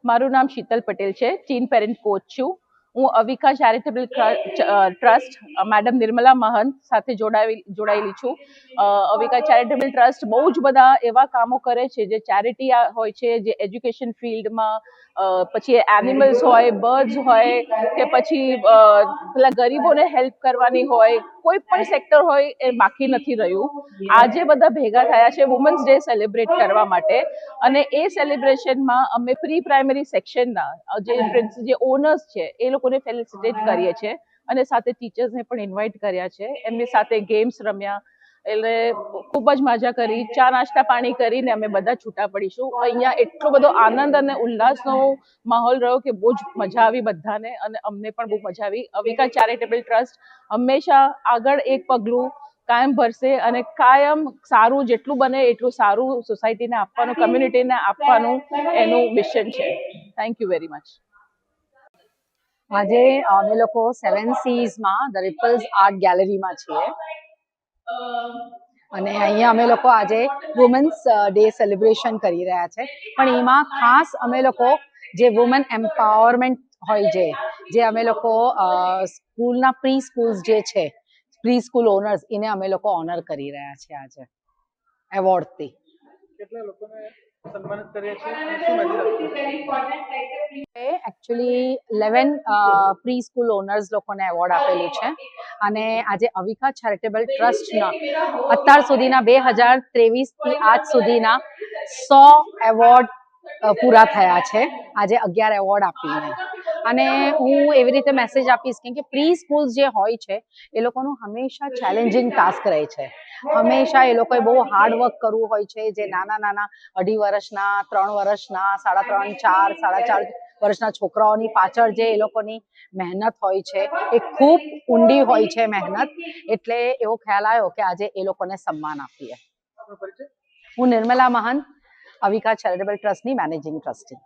મારું નામ શીતલ પટેલ છે, ટીન પેરેન્ટ કોચ છું. હું Avika charitable trust madam Nirmala મહંત સાથે જોડાયેલી છું. અવિકા ચેરિટેબલ ટ્રસ્ટ બહુ જ બધા એવા કામો કરે છે જે ચેરિટી હોય છે, જે એજ્યુકેશન ફિલ્ડમાં, પછી એનિમલ્સ હોય, બર્ડ્સ હોય, કે પછી પેલા ગરીબોને હેલ્પ કરવાની હોય, કોઈ પણ સેક્ટર હોય એ બાકી નથી રહ્યું. આજે બધા ભેગા થયા છે વુમન્સ ડે સેલિબ્રેટ કરવા માટે, અને એ સેલિબ્રેશનમાં અમે પ્રી પ્રાઇમરી સેક્શનના જે ઓનર્સ છે એ લોકોને ફેલિસિટેટ કરીએ છીએ, અને સાથે ટીચર્સને પણ ઇન્વાઇટ કર્યા છે. એમની સાથે ગેમ્સ રમ્યા, એટલે ખૂબ જ મજા કરી. ચા નાસ્તા પાણી કરીને અમે બધા છૂટા પડીશું. અહીંયા એટલો બધો આનંદ અને ઉલ્લાસનો માહોલ રહ્યો કે બહુ જ મજા આવી બધાને, અને અમને પણ બહુ મજા આવી. અવિકા ચેરિટેબલ ટ્રસ્ટ હંમેશા આગળ એક પગલું કાયમ ભરશે, અને કાયમ સારું, જેટલું બને એટલું સારું સોસાયટીને આપવાનું, કમ્યુનિટીને આપવાનું એનું મિશન છે. Thank you very much. આજે અમે લોકો 7 સીઝમાં ધ રિપલ્સ આર્ટ ગેલેરીમાં છીએ, અને અહીંયા અમે લોકો આજે વુમન્સ ડે સેલિબ્રેશન કરી રહ્યા છે. પણ એમાં ખાસ અમે લોકો જે વુમન એમ્પાવરમેન્ટ હોય, જે અમે લોકો સ્કૂલના પ્રી સ્કૂલ્સ જે છે, પ્રી સ્કૂલ ઓનર્સ, એને અમે લોકો ઓનર કરી રહ્યા છીએ આજે એવોર્ડથી. કેટલા લોકોને સન્માનિત કર્યા છે અને શું મેસેજ આપશો? એકચ્યુઅલી 11 પ્રી સ્કૂલ ઓનર્સ લોકોને એવોર્ડ આપેલું છે, અને આજે અવિકા ચેરિટેબલ ટ્રસ્ટના અત્યાર સુધીના 2023થી આજ સુધીના 100 એવોર્ડ પૂરા થયા છે. આજે 11 એવોર્ડ આપીને, અને હું એવી રીતે મેસેજ આપીશ કે પ્રી સ્કૂલ્સ જે હોય છે એ લોકોનું હંમેશા ચેલેન્જિંગ ટાસ્ક રહે છે. હંમેશા એ લોકોએ બહુ હાર્ડ વર્ક કરવું હોય છે. જે નાના 2.5 વર્ષના, 3 વર્ષના, 3.5, 4, 4.5 વર્ષના છોકરાઓની પાછળ જે એ લોકોની મહેનત હોય છે એ ખૂબ ઊંડી હોય છે મહેનત. એટલે એવો ખ્યાલ આવ્યો કે આજે એ લોકોને સન્માન આપીએ. હું નિર્મલા મહંત, અવિકા ચેરિટેબલ ટ્રસ્ટની મેનેજિંગ ટ્રસ્ટી.